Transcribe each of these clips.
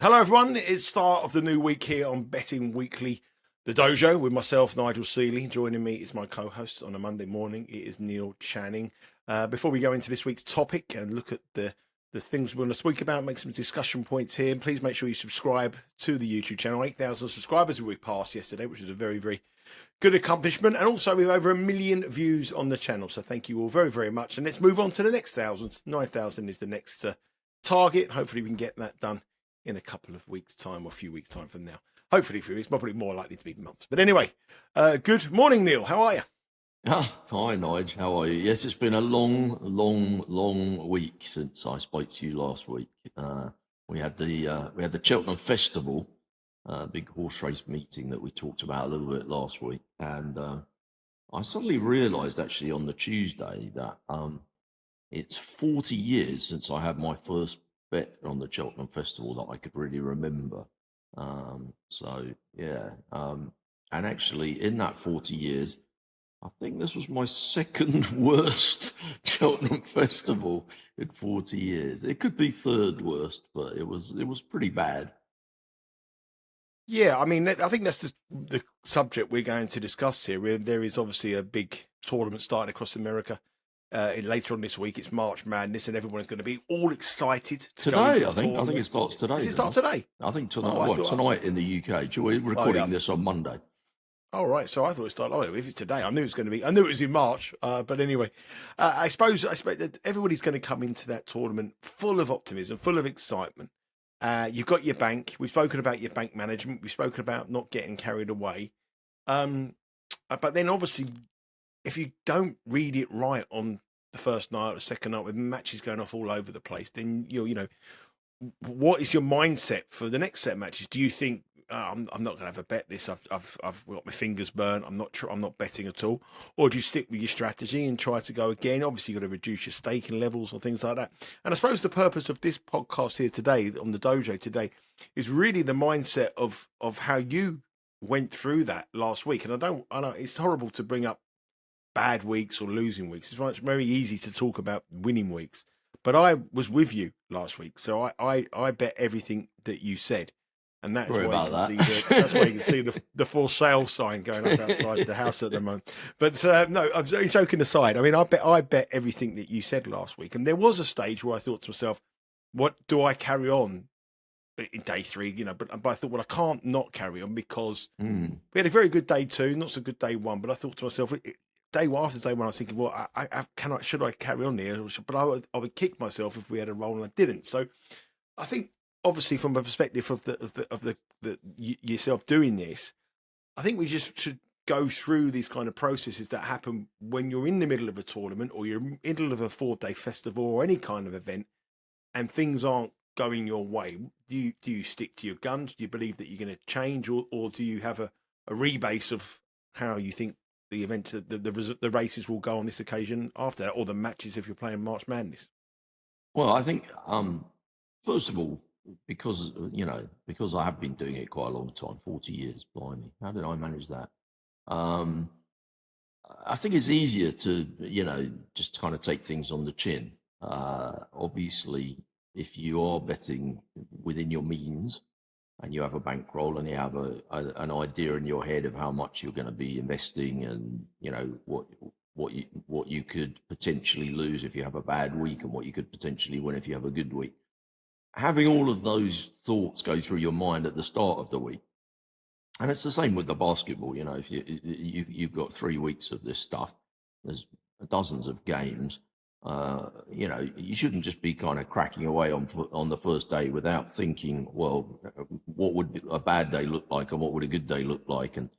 Hello, everyone. It's start of the new week here on Betting Weekly Dojo with myself, Nigel Seeley. Joining me is my co-host on a Monday morning. It is Neil Channing. Before we go into this week's topic and look at the things we want to speak about, make some discussion points here, please make sure you subscribe to the YouTube channel. 8,000 subscribers we passed yesterday, which is a very, very good accomplishment. And also we have over 1 million views on the channel. So thank you all very, very much. And let's move on to the next 1,000. 9,000 is the next target. Hopefully we can get that done in a couple of weeks' time or a few weeks' time from now. Hopefully a few weeks, probably more likely to be months. But anyway, good morning, Neil. How are you? Hi, Nigel. How are you? Yes, it's been a long week since I spoke to you last week. We had the Cheltenham Festival, big horse race meeting that we talked about a little bit last week, and I suddenly realised actually on the Tuesday that it's 40 years since I had my first bet on the Cheltenham Festival that I could really remember. And actually in that 40 years, I think this was my second worst Cheltenham Festival in 40 years. It could be third worst, but it was pretty bad. Yeah, I mean, I think that's the subject we're going to discuss here. There is obviously a big tournament starting across America. Later on this week, it's March Madness, and everyone's going to be all excited to go into the tournament. I think it starts today. Does it start today? I think tonight. Tonight in the UK. We're recording this on Monday. Oh, right. So I thought it started. Oh, if it's today, I knew it was going to be. I knew it was in March. But anyway, I suppose that everybody's going to come into that tournament full of optimism, full of excitement. You've got your bank. We've spoken about your bank management. We've spoken about not getting carried away. But then obviously, if you don't read it right on the first night or the second night with matches going off all over the place, then what is your mindset for the next set of matches? Do you think I'm not going to have a bet this? I've got my fingers burnt. I'm not betting at all. Or do you stick with your strategy and try to go again? Obviously, you've got to reduce your staking levels or things like that. And I suppose the purpose of this podcast here today on the dojo today is really the mindset of how you went through that last week. And I know it's horrible to bring up bad weeks or losing weeks. It's very easy to talk about winning weeks. But I was with you last week, so I bet everything that you said. And that's why you can see the for sale sign going up outside the house at the moment. But no, I'm joking aside. I mean, I bet everything that you said last week. And there was a stage where I thought to myself, what do I carry on in day three? But I thought, well, I can't not carry on because we had a very good day two, not so good day one. But I thought to myself, day one after day one, I was thinking, well, should I carry on here? But I would kick myself if we had a roll and I didn't. So I think, obviously, from a perspective of the yourself doing this, I think we just should go through these kind of processes that happen when you're in the middle of a tournament or you're in the middle of a 4-day festival or any kind of event, and things aren't going your way. Do you stick to your guns? Do you believe that you're going to change, or do you have a rebase of how you think the events, the races will go on this occasion after that, or the matches if you're playing March Madness? Well, I think first of all, because I have been doing it quite a long time, 40 years, blimey, how did I manage that? I think it's easier to just kind of take things on the chin. Obviously, if you are betting within your means, and you have a bankroll and you have an idea in your head of how much you're going to be investing, and what you could potentially lose if you have a bad week and what you could potentially win if you have a good week. Having all of those thoughts go through your mind at the start of the week, and it's the same with the basketball. If you've got 3 weeks of this stuff, there's dozens of games. You shouldn't just be kind of cracking away on the first day without thinking, well, what would a bad day look like and what would a good day look like? And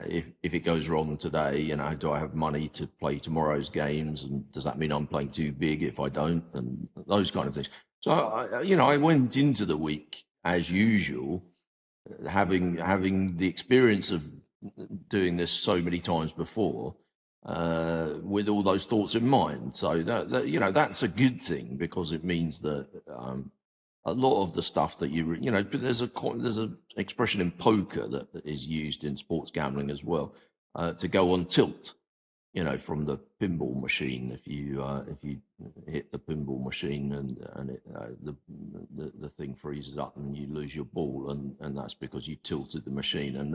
if it goes wrong today, do I have money to play tomorrow's games? And does that mean I'm playing too big if I don't? And those kind of things. So, I went into the week as usual, having the experience of doing this so many times before, with all those thoughts in mind. So that's a good thing, because it means that a lot of the stuff that there's an expression in poker that is used in sports gambling as well, to go on tilt. from the pinball machine. If you hit the pinball machine and the thing freezes up and you lose your ball, and that's because you tilted the machine. And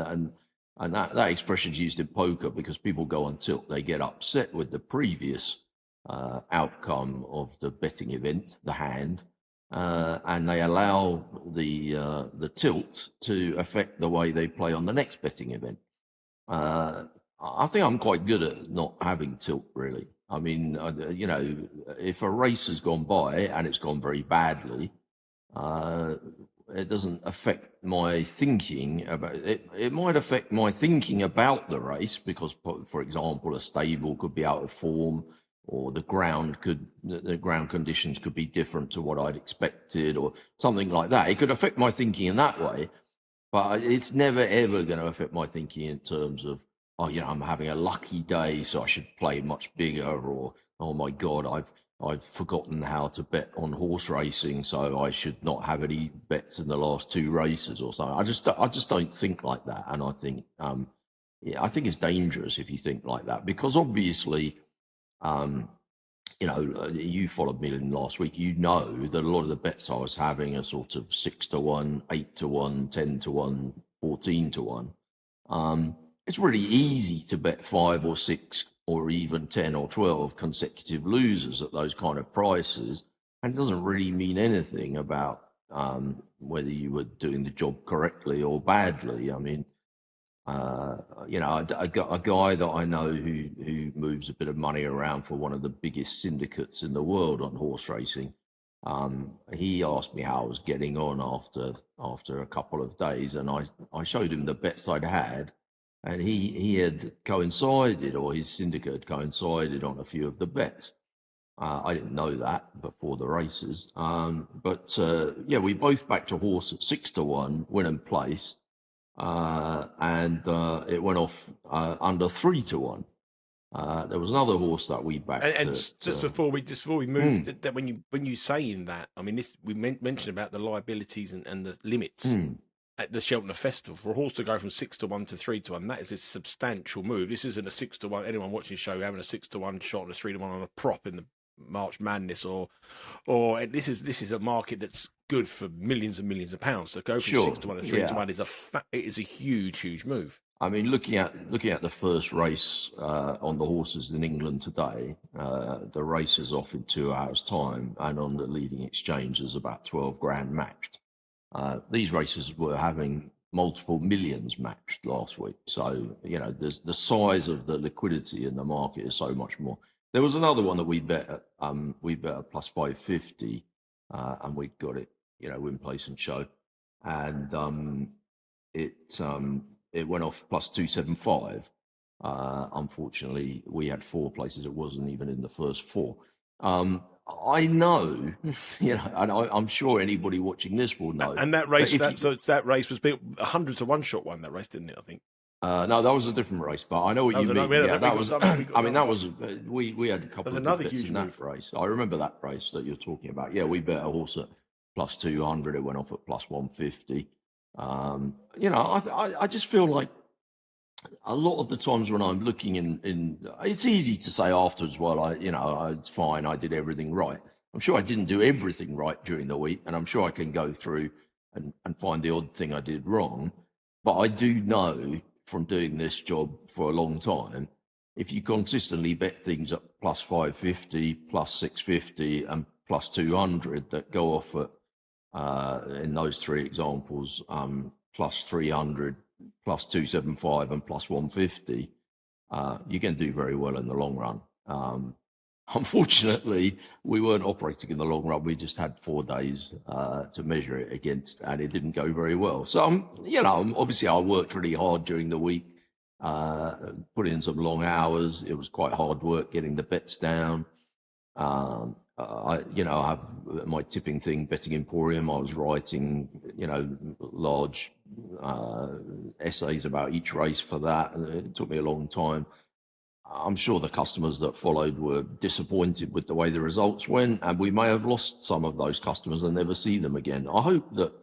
that expression is used in poker because people go on tilt. They get upset with the previous outcome of the betting event, the hand, and they allow the tilt to affect the way they play on the next betting event. I think I'm quite good at not having tilt, really. I mean, if a race has gone by and it's gone very badly, it doesn't affect my thinking about it. It might affect my thinking about the race because, for example, a stable could be out of form, or the ground conditions could be different to what I'd expected, or something like that. It could affect my thinking in that way, but it's never ever going to affect my thinking in terms of, I'm having a lucky day, so I should play much bigger, or, oh my God, I've forgotten how to bet on horse racing, so I should not have any bets in the last 2 races or something. I just don't think like that, and I think I think it's dangerous if you think like that, because obviously, you followed me in last week. You know that a lot of the bets I was having are sort of 6-1, 8-1, 10-1, 14-1. It's really easy to bet 5 or 6 or even 10 or 12 consecutive losers at those kind of prices, and it doesn't really mean anything about whether you were doing the job correctly or badly. I mean, a guy that I know who moves a bit of money around for one of the biggest syndicates in the world on horse racing. He asked me how I was getting on after a couple of days, and I showed him the bets I'd had. And he had coincided, or his syndicate had coincided on a few of the bets. I didn't know that before the races. But we both backed a horse at 6-1, win and place. And it went off under 3-1. There was another horse that we backed. And just before we move, that when you saying that, I mean, this we mentioned about the liabilities and the limits. At the Cheltenham Festival, for a horse to go from 6-1 to 3-1, that is a substantial move. This isn't a 6-1. Anyone watching the show having a 6-1 shot and a 3-1 on a prop in the March Madness, or this is a market that's good for millions and millions of pounds. So go from 6-1 to 3-1 is a huge move. I mean, looking at the first race on the horses in England today, the race is off in 2 hours' time, and on the leading exchange there's about 12 grand matched. These races were having multiple millions matched last week. So, there's the size of the liquidity in the market is so much more. There was another one that we bet at plus 550, and we got it, win, place and show. And it went off plus 275. Unfortunately, we had 4 places. It wasn't even in the first 4. I know, and I'm sure anybody watching this will know. And that race, that race was built 100 to 1 shot one. That race, didn't it? I think. No, that was a different race, but I know what you mean. We had a couple of bets in that race. I remember that race that you're talking about. Yeah, we bet a horse at plus 200. It went off at plus 150. I just feel like a lot of the times when I'm looking in, it's easy to say afterwards, well, it's fine, I did everything right. I'm sure I didn't do everything right during the week, and I'm sure I can go through and find the odd thing I did wrong. But I do know from doing this job for a long time, if you consistently bet things at plus 550, plus 650, and plus 200 that go off at, in those 3 examples, plus 300, plus 275 and plus 150, you can do very well in the long run. Unfortunately, we weren't operating in the long run. We just had 4 days to measure it against, and it didn't go very well. So, obviously I worked really hard during the week, put in some long hours. It was quite hard work getting the bets down. I have my tipping thing, Betting Emporium. I was writing, large essays about each race for that. It took me a long time. I'm sure the customers that followed were disappointed with the way the results went, and we may have lost some of those customers and never see them again. I hope that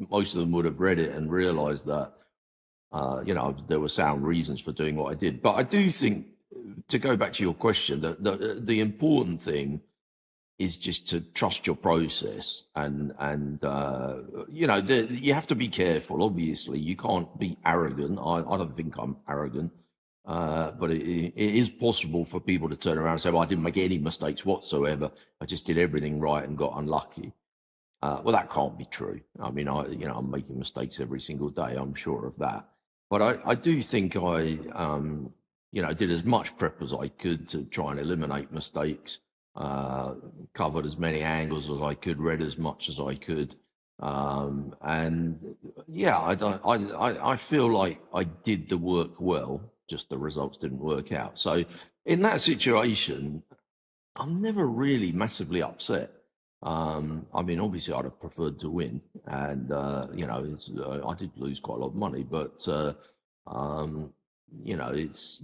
most of them would have read it and realised that, there were sound reasons for doing what I did. But I do think to go back to your question, the important thing is just to trust your process, and you have to be careful. Obviously, you can't be arrogant. I don't think I'm arrogant, but it is possible for people to turn around and say, "Well, I didn't make any mistakes whatsoever. I just did everything right and got unlucky." Well, that can't be true. I mean, I'm making mistakes every single day. I'm sure of that. But I do think I, did as much prep as I could to try and eliminate mistakes. Covered as many angles as I could, read as much as I could, and yeah, I feel like I did the work well. Just the results didn't work out. So in that situation, I'm never really massively upset. I mean, obviously, I'd have preferred to win, and I did lose quite a lot of money, but um, this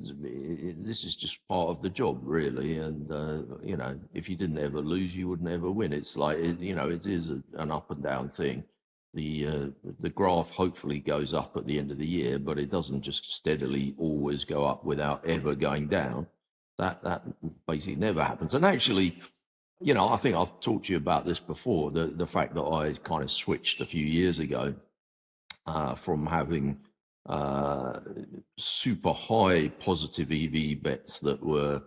is just part of the job, really. And if you didn't ever lose, you wouldn't ever win. It's like it is an up and down thing. The graph hopefully goes up at the end of the year, but it doesn't just steadily always go up without ever going down. That basically never happens. And actually, I think I've talked to you about this before, the fact that I kind of switched a few years ago from having super high positive EV bets that were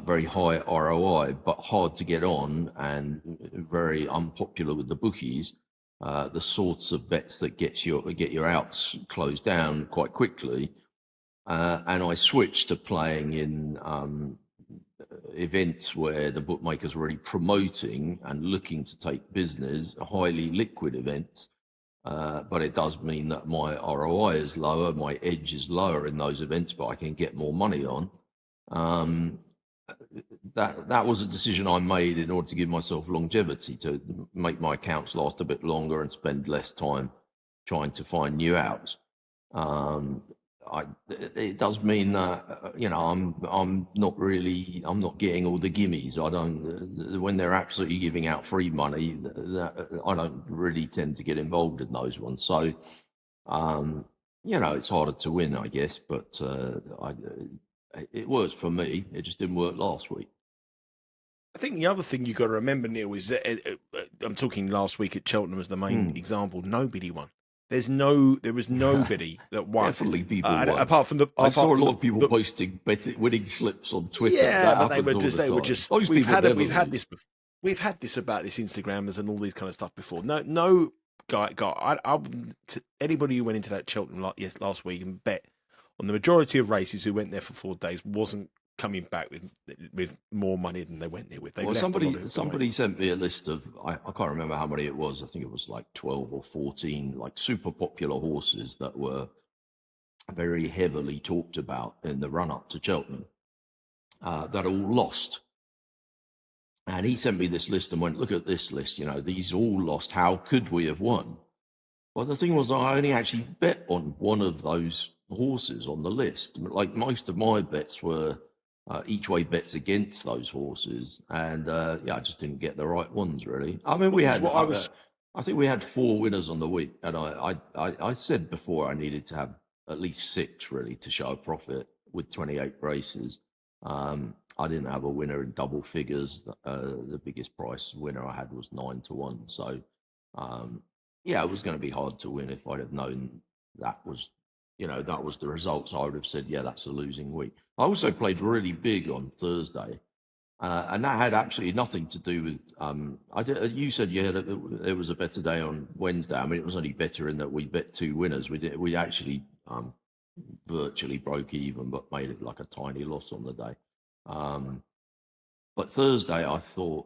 very high ROI, but hard to get on and very unpopular with the bookies, the sorts of bets that get your outs closed down quite quickly. And I switched to playing in events where the bookmakers are really promoting and looking to take business, highly liquid events. But it does mean that my ROI is lower, my edge is lower in those events, but I can get more money on. That was a decision I made in order to give myself longevity, to make my accounts last a bit longer and spend less time trying to find new outs. It does mean that I'm not getting all the gimmies. I don't, when they're absolutely giving out free money, I don't really tend to get involved in those ones. So it's harder to win, I guess, but it works for me. It just didn't work last week. I think the other thing you've got to remember, Neil, is that I'm talking last week at Cheltenham as the main example. Nobody won. There was nobody that won. Definitely people won. Apart from I saw a lot of people posting winning slips on Twitter. Yeah, but they were just. We've had this about this Instagrammers and all these kind of stuff before. No guy. Anybody who went into that Cheltenham last week and bet on the majority of races who went there for 4 days wasn't coming back with more money than they went there with. Somebody sent me a list of, I can't remember how many it was. I think it was like 12 or 14 like super popular horses that were very heavily talked about in the run up to Cheltenham that all lost. And he sent me this list and went, look at this list, these all lost. How could we have won? Well, the thing was, I only actually bet on one of those horses on the list. Like most of my bets were each way bets against those horses, and I just didn't get the right ones really. I mean, I think we had 4 winners on the week, and I said before I needed to have at least 6 really to show a profit with 28 races. I didn't have a winner in double figures. The biggest price winner I had was 9-1. So it was going to be hard to win if I'd have known that was the results. I would have said, yeah, that's a losing week. I also played really big on Thursday, and that had absolutely nothing to do with. You said it was a better day on Wednesday. I mean, it was only better in that we bet 2 winners. We actually virtually broke even, but made it like a tiny loss on the day. But Thursday, I thought.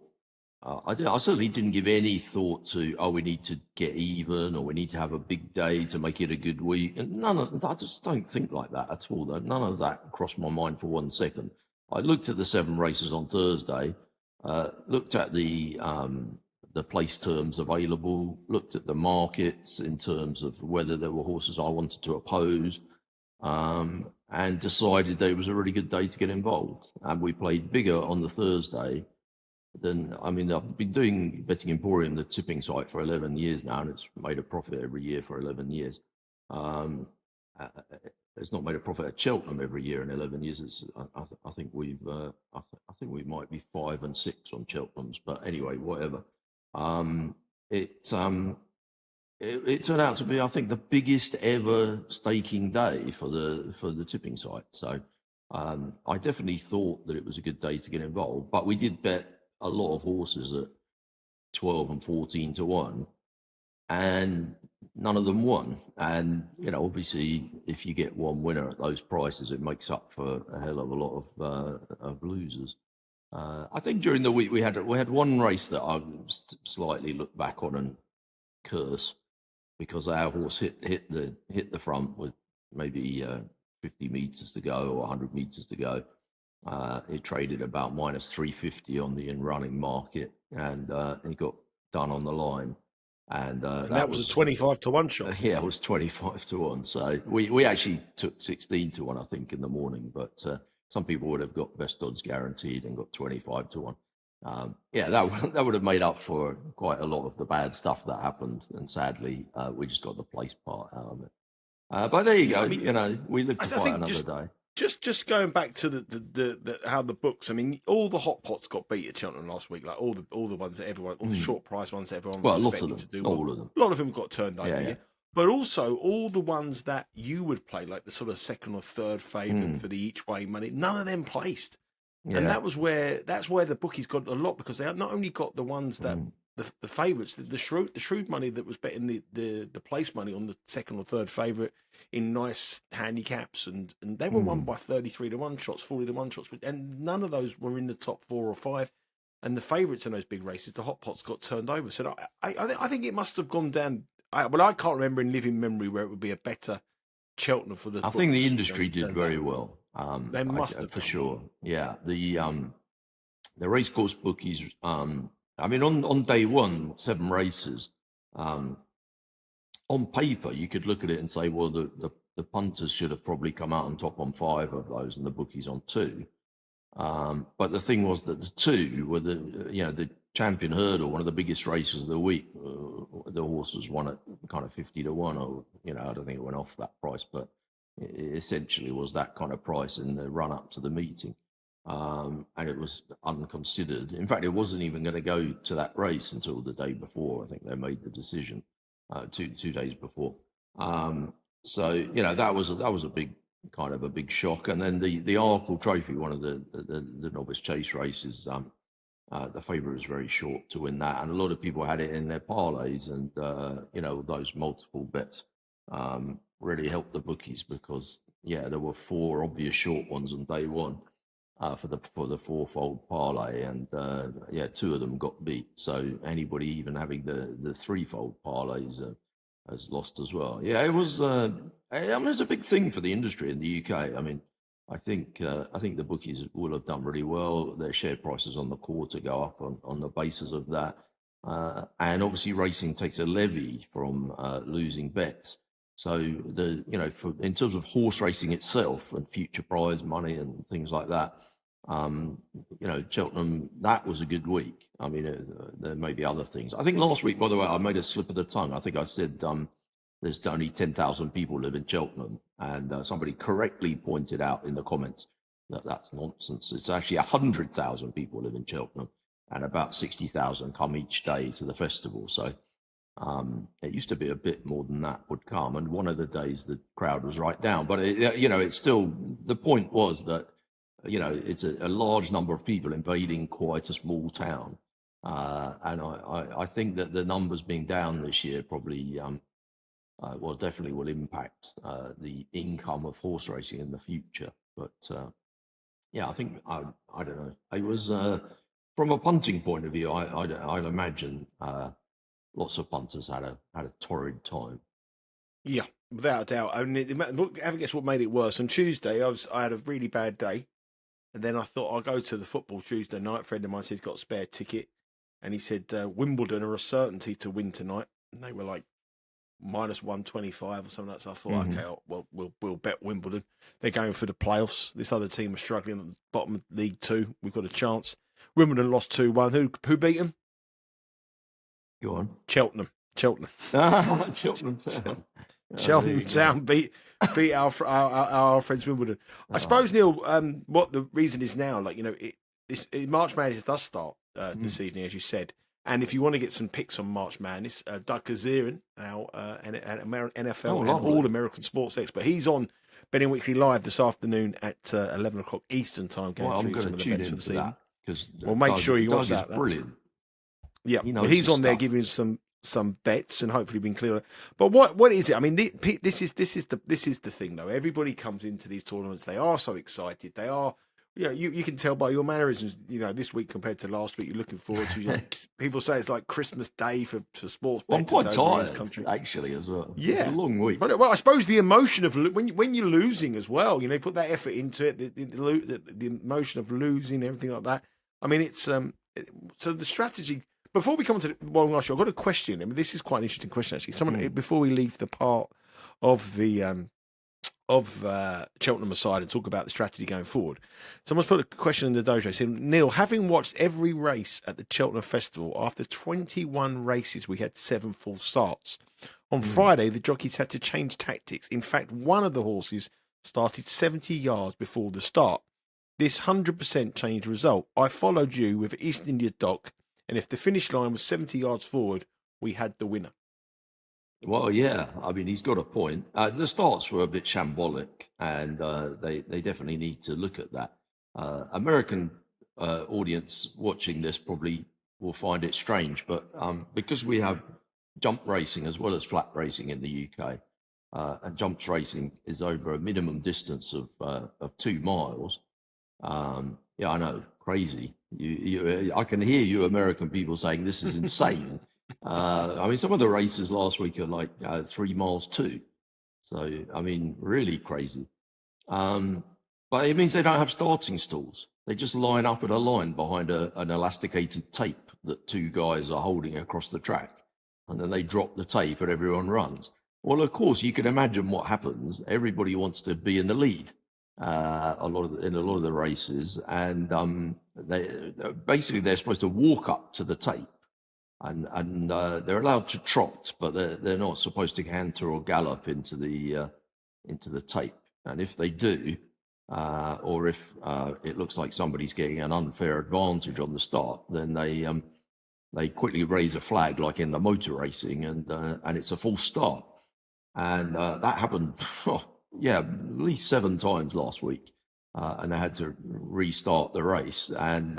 I certainly didn't give any thought to, we need to get even, or we need to have a big day to make it a good week. And I just don't think like that at all. None of that crossed my mind for 1 second. I looked at the 7 races on Thursday, looked at the place terms available, looked at the markets in terms of whether there were horses I wanted to oppose, and decided that it was a really good day to get involved. And we played bigger on the Thursday. I've been doing Betting Emporium, the tipping site, for 11 years now, and it's made a profit every year for 11 years. has not made a profit at Cheltenham every year in 11 years. I think I think we might be 5 and 6 on Cheltenham's, but anyway, whatever. Um, it, um, it turned out to be, I think, the biggest ever staking day for the tipping site. So I definitely thought that it was a good day to get involved, but we did bet a lot of horses at 12 and 14 to 1, and none of them won. And obviously, if you get one winner at those prices, it makes up for a hell of a lot of losers. I think during the week we had one race that I slightly look back on and curse, because our horse hit the front with maybe 50 meters to go or 100 meters to go. It traded about minus 350 on the in-running market, and it got done on the line. And that was a 25 to 1 shot. Yeah, it was 25 to 1. So we actually took 16 to 1, I think, in the morning. But some people would have got best odds guaranteed and got 25 to 1. Yeah, that would have made up for quite a lot of the bad stuff that happened. And sadly, we just got the place part out of it. But there you go. I mean, we lived to fight another day. Just going back to the how the books. I mean, all the hot pots got beat at Cheltenham last week. Like all the ones that everyone, all the short price ones that everyone was expecting to do. All of them. A lot of them got turned over. Yeah. But also all the ones that you would play, like the sort of second or third favourite for the each way money, none of them placed. Yeah. And that's where the bookies got a lot, because they not only got the ones that the favourites, the shrewd money that was betting the place money on the second or third favourite in nice handicaps, and they were won by 33 to 1 shots, 40 to 1 shots, and none of those were in the top 4 or 5. And the favourites in those big races, the hot pots, got turned over. So I think it must have gone down. I can't remember in living memory where it would be a better Cheltenham for the. I think the industry did very well. They must have for sure. Yeah, the racecourse bookies. I mean, on day one, 7 races. On paper, you could look at it and say, well, the punters should have probably come out on top on 5 of those, and the bookies on 2. But the thing was that the 2 were the Champion Hurdle, one of the biggest races of the week. The horse was won at kind of 50 to 1, or I don't think it went off that price, but it essentially was that kind of price in the run up to the meeting. And it was unconsidered. In fact, it wasn't even going to go to that race until the day before. I think they made the decision 2 days before. So that was a big kind of a big shock. And then the Arkle Trophy, one of the novice chase races, the favourite was very short to win that, and a lot of people had it in their parlays, and those multiple bets really helped the bookies, because there were 4 obvious short ones on day one for the 4-fold parlay, and 2 of them got beat. So anybody even having the 3-fold parlays has lost as well. Yeah, it was. It's a big thing for the industry in the UK. I mean, I think the bookies will have done really well. Their share prices on the quarter go up on the basis of that, and obviously racing takes a levy from losing bets. So in terms of horse racing itself and future prize money and things like that, Cheltenham, that was a good week. I mean, there may be other things. I think last week, by the way, I made a slip of the tongue. I think I said there's only 10,000 people live in Cheltenham, and somebody correctly pointed out in the comments that that's nonsense. It's actually 100,000 people live in Cheltenham, and about 60,000 come each day to the festival. So it used to be a bit more than that would come, and one of the days the crowd was right down. But it's still, the point was that it's a large number of people invading quite a small town, and I think that the numbers being down this year probably definitely will impact the income of horse racing in the future. But I think I don't know. It was from a punting point of view, I'd imagine lots of punters had a torrid time. Yeah, without a doubt. I mean, I guess what made it worse, on Tuesday I had a really bad day, and then I thought I'll go to the football Tuesday night. A friend of mine said he's got a spare ticket, and he said Wimbledon are a certainty to win tonight, and they were like minus 125 or something like that. So I thought, okay, we'll bet Wimbledon. They're going for the playoffs. This other team is struggling at the bottom of League 2. We've got a chance. Wimbledon lost 2-1. Who beat them? Go on. Cheltenham. Cheltenham Town. Cheltenham Town beat our friends Wimbledon. I suppose, Neil, what the reason is now, like, March Madness does start this evening, as you said. And if you want to get some picks on March Madness, Doug Kazarian, our NFL and all American sports expert, he's on Betting Weekly Live this afternoon at 11 o'clock Eastern time. I'm going to tune in for that because make sure you watch that. That's brilliant. Yeah, he's on there giving some bets, and hopefully we can clear it. But what is it? I mean, this is the thing, though. Everybody comes into these tournaments; they are so excited. They are, you can tell by your mannerisms. This week compared to last week, you're looking forward to. People say it's like Christmas Day for sports. Well, I'm quite tired, actually, as well. Yeah, it's a long week. But I suppose the emotion of when you're losing as well, put that effort into it, the emotion of losing, everything like that. I mean, it's so the strategy. Before we come to one last show, I've got a question. I mean, this is quite an interesting question, actually. Before we leave the part of the Cheltenham aside and talk about the strategy going forward, someone's put a question in the dojo saying, Neil, having watched every race at the Cheltenham Festival, after 21 races, we had 7 full starts. On Friday, the jockeys had to change tactics. In fact, one of the horses started 70 yards before the start. This 100% changed the result. I followed you with East India Doc, and if the finish line was 70 yards forward, we had the winner. Well, yeah. I mean, he's got a point. The starts were a bit shambolic, and they definitely need to look at that. American audience watching this probably will find it strange, but because we have jump racing as well as flat racing in the UK, and jumps racing is over a minimum distance of 2 miles. Yeah, I know, crazy. I can hear you American people saying this is insane. I mean, some of the races last week are like 3 miles too. So, I mean, really crazy. But it means they don't have starting stalls. They just line up in a line behind an elasticated tape that 2 guys are holding across the track. And then they drop the tape and everyone runs. Well, of course, you can imagine what happens. Everybody wants to be in the lead. In a lot of the races, and they're supposed to walk up to the tape, and they're allowed to trot, but they're not supposed to canter or gallop into the tape. And if they do, or if it looks like somebody's getting an unfair advantage on the start, then they quickly raise a flag like in the motor racing, and it's a false start. And that happened. Yeah, at least 7 times last week, and they had to restart the race. And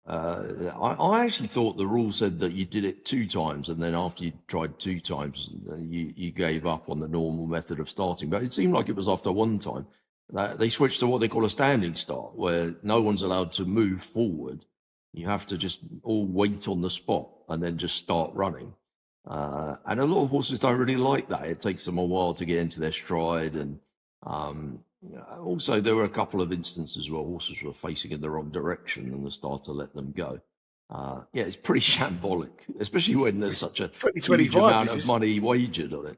I actually thought the rule said that you did it 2 times, and then after you tried 2 times, you gave up on the normal method of starting. But it seemed like it was after 1 time. They switched to what they call a standing start, where no one's allowed to move forward. You have to just all wait on the spot and then just start running. And a lot of horses don't really like that. It takes them a while to get into their stride. And also, there were a couple of instances where horses were facing in the wrong direction and the starter let them go. Yeah, it's pretty shambolic, especially when there's such a huge amount of money wagered on it.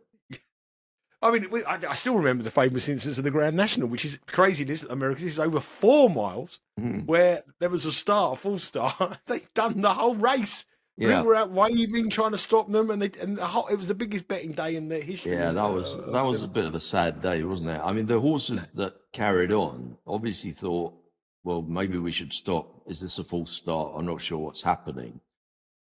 I mean, I still remember the famous instance of the Grand National, which is crazy. This America, this is over 4 miles, where there was a full start. They'd done the whole race. Yeah. We were out waving, trying to stop them, and it was the biggest betting day in their history. Yeah, that was a bit of a sad day, wasn't it? I mean, the horses that carried on obviously thought, well, maybe we should stop. Is this a false start? I'm not sure what's happening.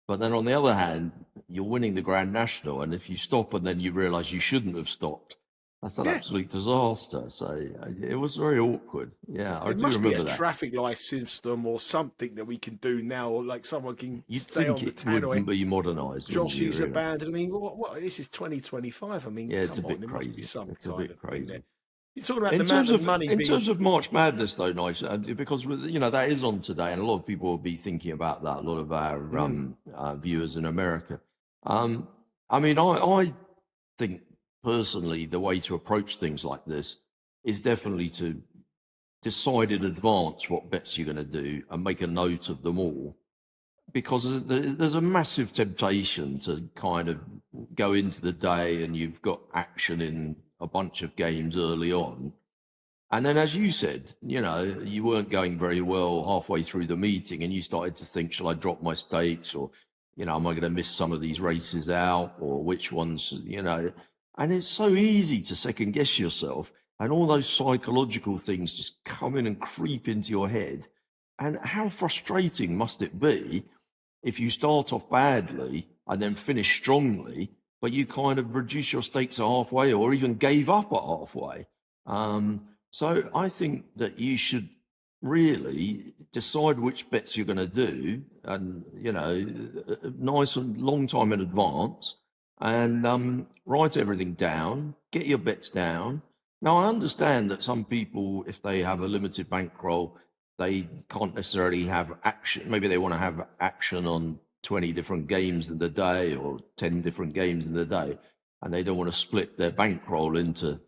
But then on the other hand, you're winning the Grand National, and if you stop and then you realise you shouldn't have stopped, that's an absolute disaster. So it was very awkward. Yeah, I do remember that. There must be a traffic light system or something that we can do now, or like someone can stay on the tannoy. You'd think it would be modernised. Joshies abandoned. I mean, what? This is 2025. I mean, yeah, it's a bit crazy. It's a bit crazy. You're talking about the amount of money. In terms of March Madness, though, Nigel, because that is on today, and a lot of people will be thinking about that. A lot of our viewers in America. I mean, I think personally, the way to approach things like this is definitely to decide in advance what bets you're going to do and make a note of them all, because there's a massive temptation to kind of go into the day and you've got action in a bunch of games early on. And then, as you said, you weren't going very well halfway through the meeting and you started to think, shall I drop my stakes, or, am I going to miss some of these races out, or which ones, And it's so easy to second guess yourself, and all those psychological things just come in and creep into your head. And how frustrating must it be if you start off badly and then finish strongly, but you kind of reduce your stakes at halfway or even gave up at halfway? So I think that you should really decide which bets you're going to do, and nice and long time in advance, and write everything down, get your bets down. Now, I understand that some people, if they have a limited bankroll, they can't necessarily have action. Maybe they want to have action on 20 different games in the day or 10 different games in the day, and they don't want to split their bankroll into,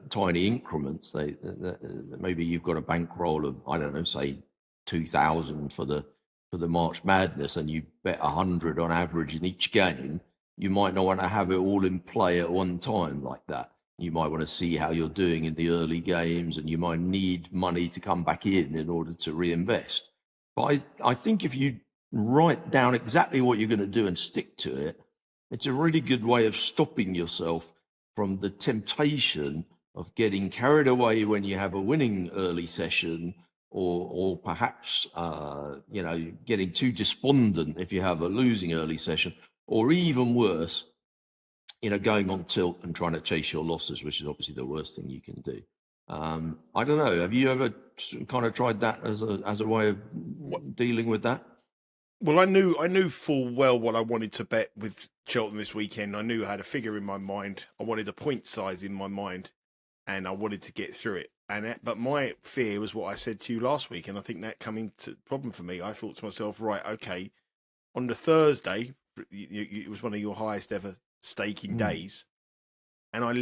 tiny increments. Maybe you've got a bankroll of, I don't know, say 2,000 for the March Madness, and you bet 100 on average in each game. You might not want to have it all in play at one time like that. You might want to see how you're doing in the early games, and you might need money to come back in order to reinvest. But I think if you write down exactly what you're going to do and stick to it, it's a really good way of stopping yourself from the temptation of getting carried away when you have a winning early session, or perhaps getting too despondent if you have a losing early session, or even worse, going on tilt and trying to chase your losses, which is obviously the worst thing you can do. I don't know. Have you ever kind of tried that as a way of dealing with that? Well, I knew full well what I wanted to bet with Cheltenham this weekend. I knew I had a figure in my mind. I wanted a point size in my mind, and I wanted to get through it. But my fear was what I said to you last week, and I think that coming to problem for me. I thought to myself, right, okay, on the Thursday, it was one of your highest ever staking days, and I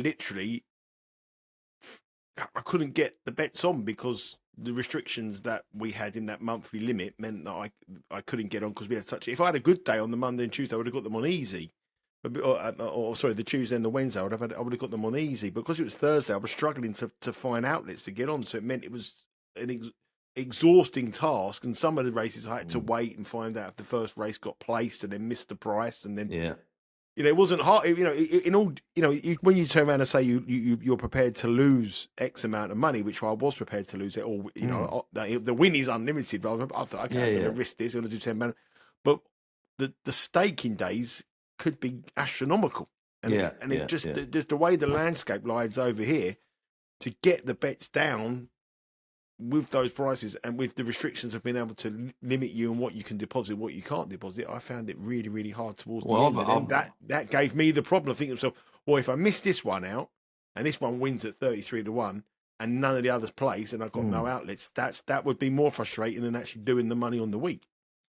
couldn't get the bets on because the restrictions that we had in that monthly limit meant that I couldn't get on because we had such. If I had a good day on the Monday and Tuesday, I would have got them on easy. Or sorry, the Tuesday and the Wednesday, I would have got them on easy. But because it was Thursday, I was struggling to find outlets to get on. So it meant it was an exhausting task. And some of the races I had to wait and find out if the first race got placed and then missed the price. And then, it wasn't hard. When you turn around and say you're prepared to lose X amount of money, which I was prepared to lose it, or the win is unlimited. But I thought, okay, I'm going to risk this. I'm going to do 10 man. But the staking days could be astronomical, and just the way the landscape lies over here to get the bets down with those prices and with the restrictions of being able to limit you on what you can deposit, what you can't deposit, I found it really, really hard towards the end. And then that gave me the problem of thinking to myself, well, if I miss this one out and this one wins at 33-1 and none of the others place and I've got no outlets, that would be more frustrating than actually doing the money on the week.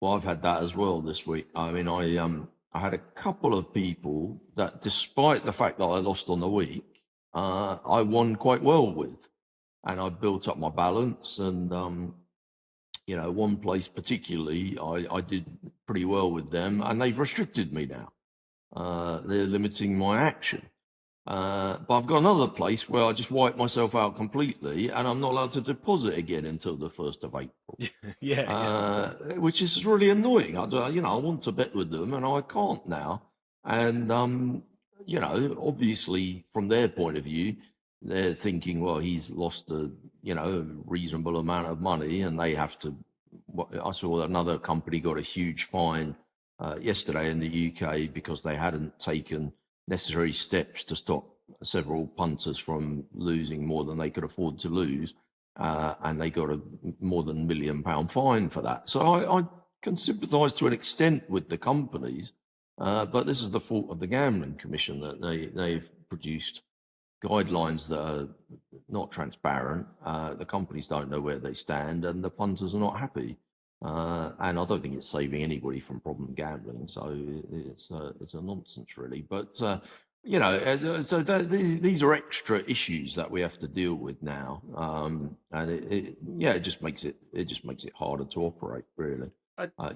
Well, I've had that as well this week. I mean, I had a couple of people that, despite the fact that I lost on the week, I won quite well with. And I built up my balance, and one place particularly, I did pretty well with them, and they've restricted me now. They're limiting my action. But I've got another place where I just wiped myself out completely, and I'm not allowed to deposit again until the 1st of April. Which is really annoying. I want to bet with them, and I can't now. And obviously, from their point of view, they're thinking, well, he's lost a reasonable amount of money, and they have to. I saw another company got a huge fine yesterday in the UK because they hadn't taken necessary steps to stop several punters from losing more than they could afford to lose, and they got a more than £1 million fine for that. So I can sympathise to an extent with the companies, but this is the fault of the Gambling Commission, that they've produced guidelines that are not transparent. The companies don't know where they stand, and the punters are not happy. And I don't think it's saving anybody from problem gambling. So it's a nonsense, really. But these are extra issues that we have to deal with now, and it just makes it harder to operate, really.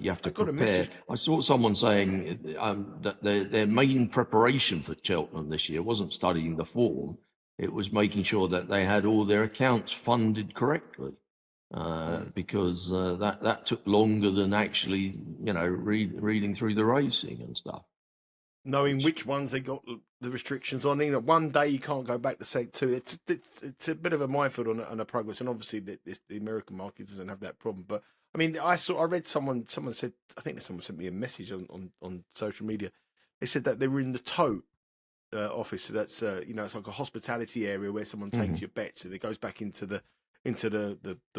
You have to prepare. I saw someone saying that their main preparation for Cheltenham this year wasn't studying the form; it was making sure that they had all their accounts funded correctly, because that took longer than actually, reading through the racing and stuff. knowing which which ones they got the restrictions on. You know, one day you can't go back to say two. It's a bit of a minefield on a progress, and obviously the American market doesn't have that problem. But I mean, I read someone said, I think someone sent me a message on social media. They said that they were in the tote office. So that's it's like a hospitality area where someone takes Mhm. your bets, and it goes back into the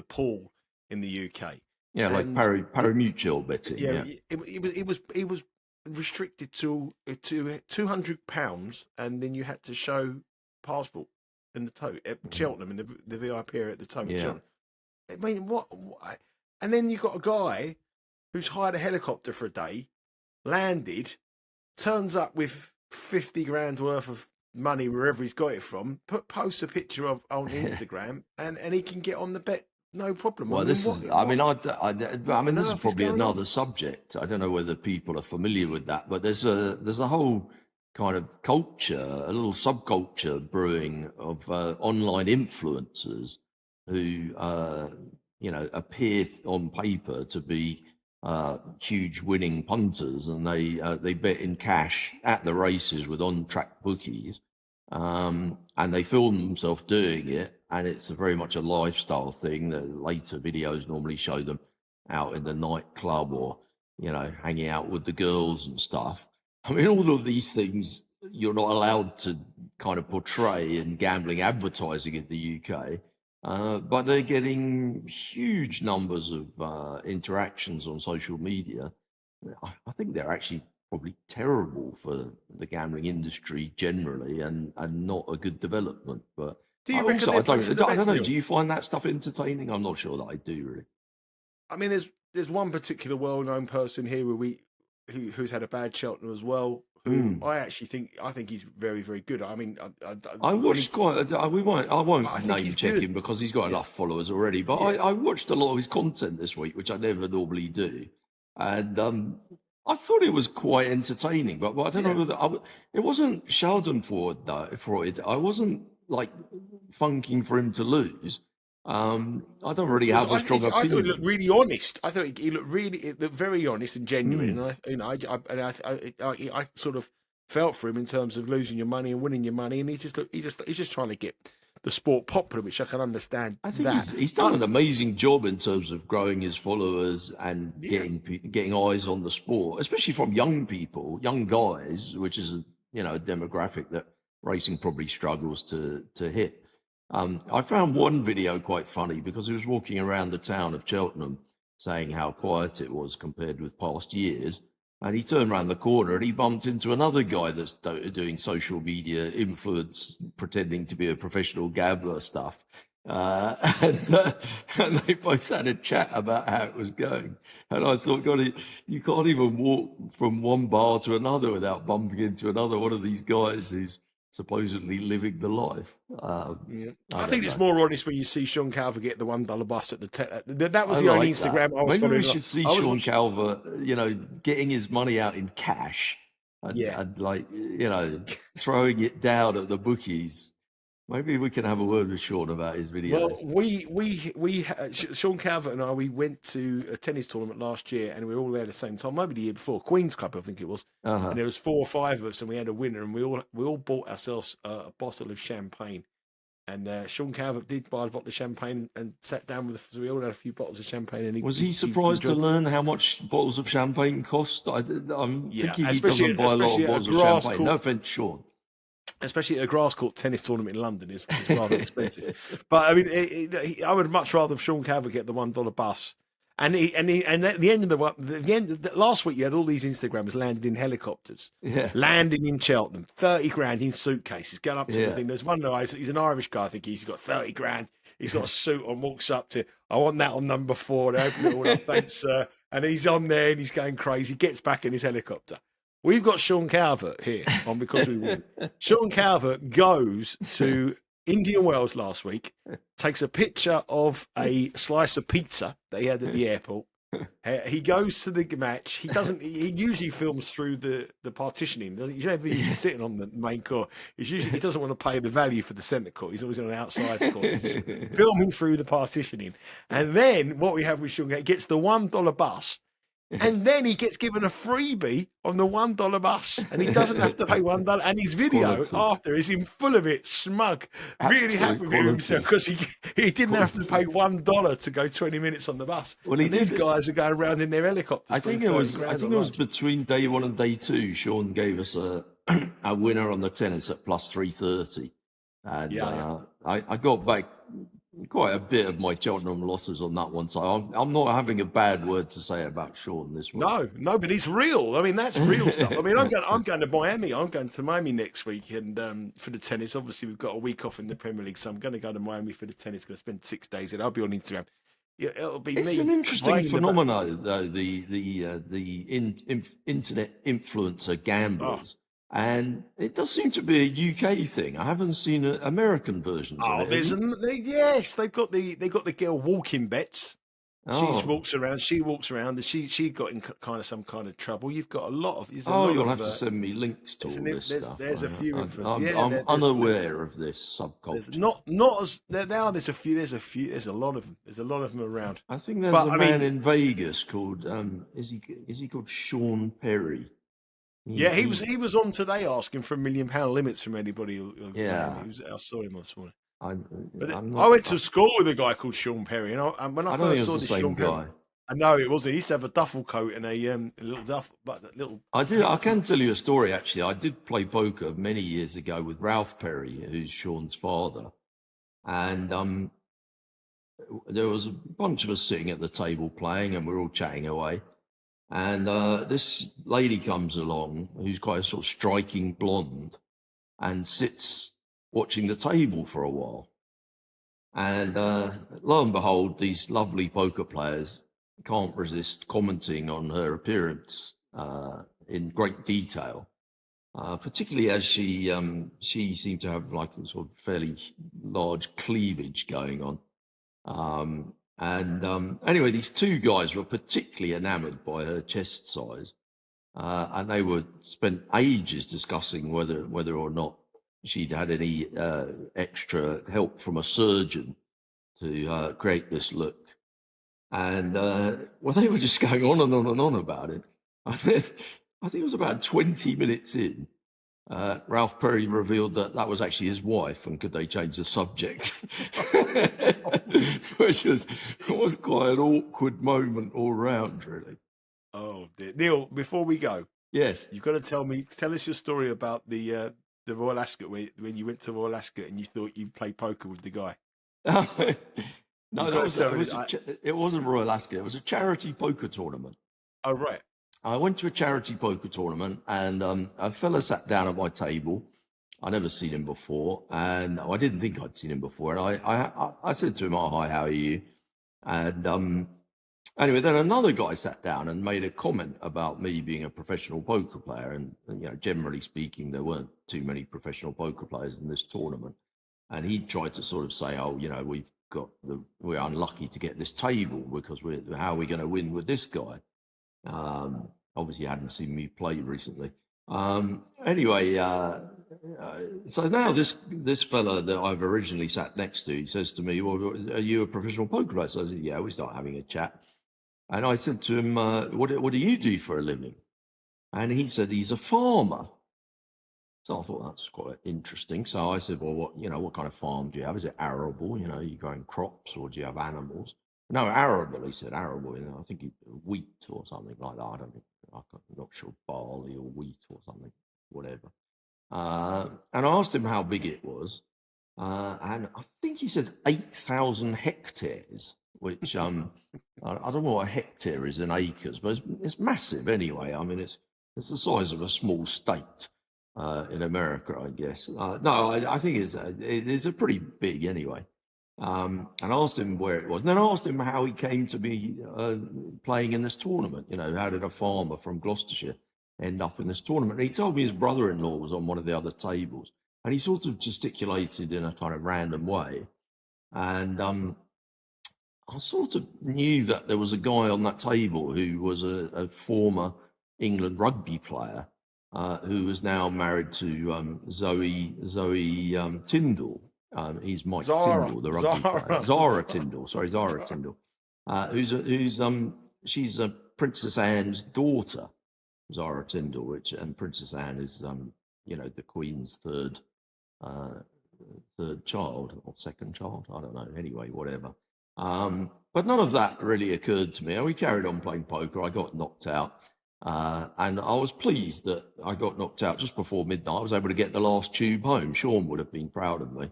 pool in the UK. Yeah, like And pari-mutuel betting. yeah, Yeah. it was restricted to £200, and then you had to show passport in the tote at Mhm. Cheltenham in the VIP area at the tote at Yeah. Cheltenham. I mean, what? And then you got a guy who's hired a helicopter for a day, landed, turns up with 50 grand worth of money wherever he's got it from, posts a picture of on Instagram, and he can get on the bet no problem. I Well, mean, this what is, I what mean, I what mean, on this is earth is probably going on? another subject. I don't know whether people are familiar with that, but there's a whole kind of culture, a little subculture brewing of online influencers who, appear on paper to be huge winning punters, and they bet in cash at the races with on-track bookies, and they film themselves doing it, and it's very much a lifestyle thing. The later videos normally show them out in the nightclub or hanging out with the girls and stuff. I mean, all of these things you're not allowed to kind of portray in gambling advertising in the UK, but they're getting huge numbers of interactions on social media. I think they're actually probably terrible for the gambling industry generally, and not a good development. But Do I you reckon also they're I don't placing the I don't bets, know. Neil? Do you find that stuff entertaining? I'm not sure that I do really. I mean, there's one particular well-known person here who's had a bad Cheltenham as well. Who Mm. I think he's very, very good. I mean, I when he watched quite. I won't I think name he's check good. him because he's got Yeah, enough followers already. But yeah, I watched a lot of his content this week, which I never normally do, and I thought it was quite entertaining. But I don't know yeah. whether it wasn't Schadenfreude though. Freud. I wasn't like funking for him to lose. I don't really It was. have a strong I thought he looked opinion. really honest. I thought it looked very honest and genuine. Mm. And I sort of felt for him in terms of losing your money and winning your money. And he's just trying to get the sport popular, which I can understand I think that. he's done an amazing job in terms of growing his followers and Yeah, getting eyes on the sport, especially from young people, young guys, which is a demographic that racing probably struggles to hit. I found one video quite funny because he was walking around the town of Cheltenham saying how quiet it was compared with past years. And he turned around the corner and he bumped into another guy that's doing social media influence, pretending to be a professional gambler stuff. Uh, and, uh, and they both had a chat about how it was going. And I thought, God, you can't even walk from one bar to another without bumping into another one of these guys who's supposedly living the life. yeah. I I think don't it's know. more honest when you see Sean Calver get the $1 bus at the. That I was the only like that. Instagram I was Maybe we following. should see I was Sean watching. Calver, getting his money out in cash and, Yeah. and like, throwing it down at the bookies. Maybe we can have a word with Sean about his Well, videos. Sean Calvert and I, we went to a tennis tournament last year, and we were all there at the same time. Maybe the year before, Queen's Club, I think it was. Uh-huh. And there was 4 or 5 of us, and we had a winner, and we all bought ourselves a bottle of champagne. And Sean Calvert did buy a bottle of champagne and sat down with us. So we all had a few bottles of champagne, and Was he, he he surprised to enjoyed. learn how much bottles of champagne cost? I'm Yeah, thinking he especially doesn't buy a lot especially of at a bottles of grass champagne. No court, offense, Sean. especially at a grass court tennis tournament in London is rather expensive. But I mean, I would much rather have Sean Calvert get the $1 bus. And at the end of last week, you had all these Instagrammers landing in helicopters, Yeah, landing in Cheltenham, 30 grand in suitcases, going up to the yeah. thing. There's one guy, he's an Irish guy, I think he's got 30 grand. He's got a suit on, walks up to, I want that on number 4. They open it all up, thanks, sir. And he's on there and he's going crazy, gets back in his helicopter. We've got Sean Calvert here on Because We Win. Sean Calvert goes to Indian Wells last week, takes a picture of a slice of pizza that he had at the airport. He goes to the match. He doesn't. He usually films through the partitioning. He's never usually sitting on the main court. He doesn't want to pay the value for the centre court. He's always on an outside court. He's just filming through the partitioning. And then what we have with Sean, he gets the $1 bus. And then he gets given a freebie on the $1 bus, and he doesn't have to pay $1. And his video Quality. after is him full of it, smug, really Absolute happy with himself quality. because he didn't have to pay Quality. $1 to go 20 minutes on the bus. Well, he And these did. guys are going around in their helicopters. I think it was between day 1 and day 2. Sean gave us a a winner on the tennis at plus 330, and Yeah. I got back quite a bit of my Cheltenham losses on that one. So I'm not having a bad word to say about Sean this week. No, but he's real. I mean, that's real stuff. I mean, I'm going to Miami. I'm going to Miami next week, and for the tennis. Obviously, we've got a week off in the Premier League, so I'm going to go to Miami for the tennis. Going to spend 6 days there. I'll be on Instagram. Yeah, it'll be It's me. an interesting phenomenon, though, the internet influencer gamblers. And it does seem to be a UK thing. I haven't seen American versions of it. Yes, they've got the girl walking bets. Oh. She walks around, and she got in kind of some kind of trouble. You've got a lot of. You'll have to send me links to all this stuff. There's a few. I'm unaware of this subculture. Not as now. There's a lot of them. There's a lot of them around. I think there's a man in Vegas called is he called Sean Perry? He was on today asking for £1 million limits from anybody. I saw him this morning. I went to school with a guy called Sean Perry, and when I first saw this Sean guy, I know it wasn't. He used to have a duffel coat and a little duffel, but a little. I can tell you a story actually. I did play poker many years ago with Ralph Perry, who's Sean's father, and there was a bunch of us sitting at the table playing, and we're all chatting away. And this lady comes along who's quite a sort of striking blonde and sits watching the table for a while. And lo and behold, these lovely poker players can't resist commenting on her appearance in great detail, particularly as she seemed to have like a sort of fairly large cleavage going on. Anyway, these two guys were particularly enamored by her chest size, and they were spent ages discussing whether or not she'd had any extra help from a surgeon to create this look. And they were just going on and on and on about it. And then, I think it was about 20 minutes in, Ralph Perry revealed that was actually his wife, and could they change the subject? Which was quite an awkward moment all round, really. Oh dear. Neil, before we go, yes, you've got to tell us your story about the Royal Ascot when you went to Royal Ascot and you thought you played poker with the guy. No, it wasn't Royal Ascot. It was a charity poker tournament. Oh, right. I went to a charity poker tournament, and a fella sat down at my table. I'd never seen him before, and I didn't think I'd seen him before. And I said to him, "Oh, hi, how are you?" And anyway, then another guy sat down and made a comment about me being a professional poker player. And generally speaking, there weren't too many professional poker players in this tournament. And he tried to sort of say, "Oh, we're unlucky to get this table because how are we going to win with this guy?" Obviously, you hadn't seen me play recently. Anyway, so now this fella that I've originally sat next to, he says to me, "Well, are you a professional poker player?" So I said, "Yeah." We start having a chat, and I said to him, "What do you do for a living?" And he said he's a farmer. So I thought that's quite interesting. So I said, "Well, what kind of farm do you have? Is it arable? Are you growing crops, or do you have animals?" "No, arable." He said, "Arable. I think wheat or something like that. I'm not sure, barley or wheat or something, whatever." And I asked him how big it was, and I think he said 8,000 hectares, which I don't know what a hectare is in acres, but it's massive anyway. I mean, it's the size of a small state in America, I guess. No, I think it's a pretty big anyway. And I asked him where it was. And then I asked him how he came to be playing in this tournament. How did a farmer from Gloucestershire end up in this tournament? And he told me his brother-in-law was on one of the other tables. And he sort of gesticulated in a kind of random way. And I sort of knew that there was a guy on that table who was a former England rugby player who is now married to Zoe Tyndall. He's Mike Tyndall, the rugby player. Zara Tyndall, who's she's Princess Anne's daughter, Zara Tyndall, and Princess Anne is the Queen's third child or second child. I don't know. Anyway, whatever. But none of that really occurred to me. We carried on playing poker. I got knocked out. And I was pleased that I got knocked out just before midnight. I was able to get the last tube home. Sean would have been proud of me.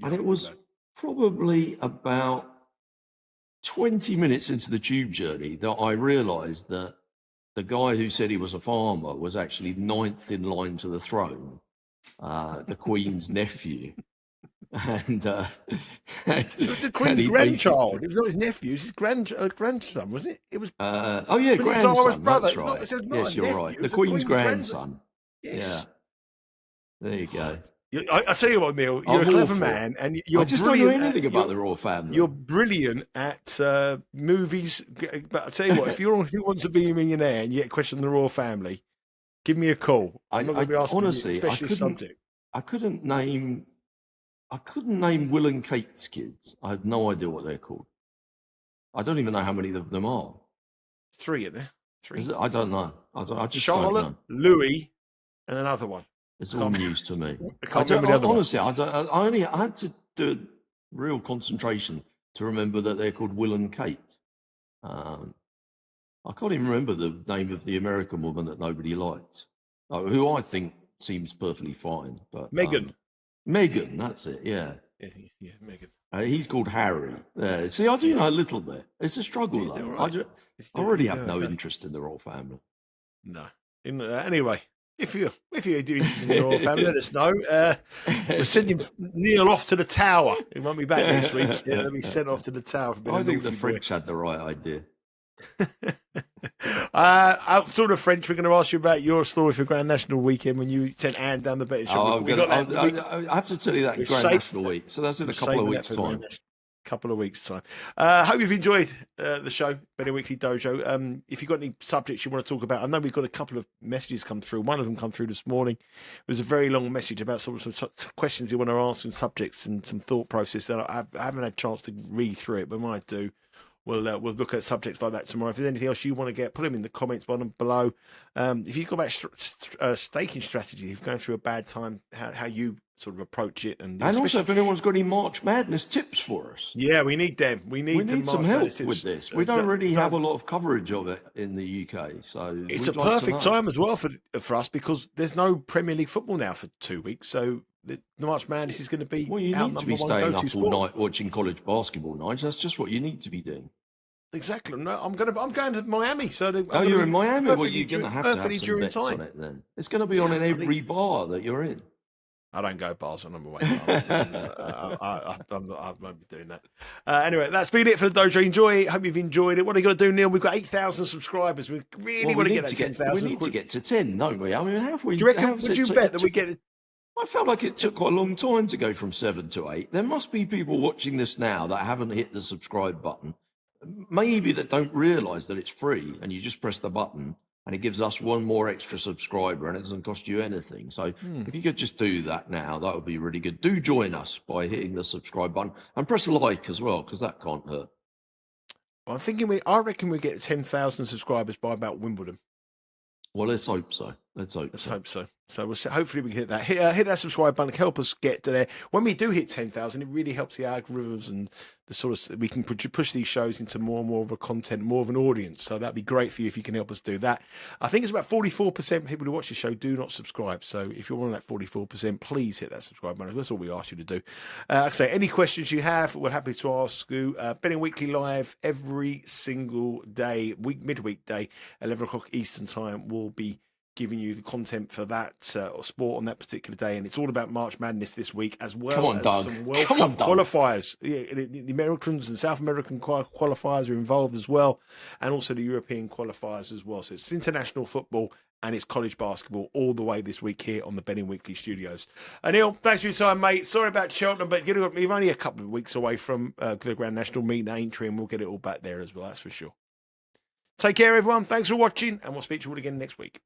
And it was probably about 20 minutes into the tube journey that I realised that the guy who said he was a farmer was actually ninth in line to the throne, the Queen's nephew. And it was the Queen's grandchild. It was not his nephew. It was his grandson, wasn't it? It was. Grandson. Zara's brother. That's right. Yes, you're right. The Queen's grandson. Yes. Yeah. There you go. I tell you what, Neil, you're a clever man, and you're. I just don't know anything about the royal family. You're brilliant at movies, but I tell you what, if you're on Who Wants to Be a Millionaire and you get a question on the royal family, give me a call. I'm not going to be asking honestly, you a specialist subject. I couldn't name Will and Kate's kids. I had no idea what they're called. I don't even know how many of them are. 3 in there. 3. I don't know. I just Charlotte, don't know. Louis, and another one. It's all news to me. Honestly, I had to do real concentration to remember that they're called Will and Kate. I can't even remember the name of the American woman that nobody liked, who I think seems perfectly fine. But Meghan. Meghan, that's it. Yeah, Meghan. He's called Harry. See, I do know a little bit. It's a struggle, though. Right. I really have no interest in the royal family. No. Anyway. If you do interest in the royal family, let us know. We're sending Neil off to the Tower. He won't be back next week. Yeah, he'll be sent off to the Tower. I think the French had the right idea. Outside of French, we're going to ask you about your story for Grand National Weekend when you sent Anne down the betting shop. I have to tell you that in Grand National Week. So that's in a couple of weeks' time. Couple of weeks' time. Hope you've enjoyed the show, Betting Weekly Dojo. If you've got any subjects you want to talk about, I know we've got a couple of messages come through. One of them come through this morning. It was a very long message about some questions you want to ask and subjects and some thought process that I haven't had a chance to read through it, but when I do, we'll look at subjects like that tomorrow. If there's anything else you want to get, put them in the comments below. If you've got about staking strategy, if you're going through a bad time, how you sort of approach it, and also if anyone's got any March Madness tips for us. Yeah, we need them. We need some help with this. We don't really have a lot of coverage of it in the UK, so it's a perfect time as well for us because there's no Premier League football now for 2 weeks, so the March Madness is going to be. Well, you need to be staying up all night watching college basketball nights. That's just what you need to be doing. Exactly. No, I'm going to Miami. So you're in Miami. Well, you're going to have some bets time on it then. It's going to be on in every bar that you're in. I don't go bars when I'm away. I won't be doing that. Anyway, that's been it for the dojo. Enjoy it. Hope you've enjoyed it. What are you going to do, Neil? We've got 8,000 subscribers. We really want to get that 10,000. We need to get to 10, don't we? I mean, have we? Do you reckon? Would you bet that we get it? I felt like it took quite a long time to go from 7 to 8. There must be people watching this now that haven't hit the subscribe button. Maybe that don't realise that it's free and you just press the button. And it gives us one more extra subscriber and it doesn't cost you anything. So if you could just do that now, that would be really good. Do join us by hitting the subscribe button and press like as well, because that can't hurt. Well, I'm thinking I reckon we get 10,000 subscribers by about Wimbledon. Well, let's hope so. Let's hope so. So hopefully we can hit that. Hit that subscribe button. Help us get to there. When we do hit 10,000, it really helps the algorithms and the sort of we can push these shows into more and more of a content, more of an audience. So that'd be great for you if you can help us do that. I think it's about 44% of people who watch the show do not subscribe. So if you're one of that 44%, please hit that subscribe button. That's all we ask you to do. Like I say, any questions you have, we're happy to ask you. Betting Weekly live every single day, midweek day, 11 o'clock Eastern time. We'll be giving you the content for that sport on that particular day, and it's all about March Madness this week as well. Some World Cup qualifiers. Yeah, the Americans and South American qualifiers are involved as well, and also the European qualifiers as well. So it's international football and it's college basketball all the way this week here on the Betting Weekly Studios. Neil, thanks for your time, mate. Sorry about Cheltenham, but you're only a couple of weeks away from the Grand National meet in Aintree, and we'll get it all back there as well, that's for sure. Take care, everyone. Thanks for watching, and we'll speak to you all again next week.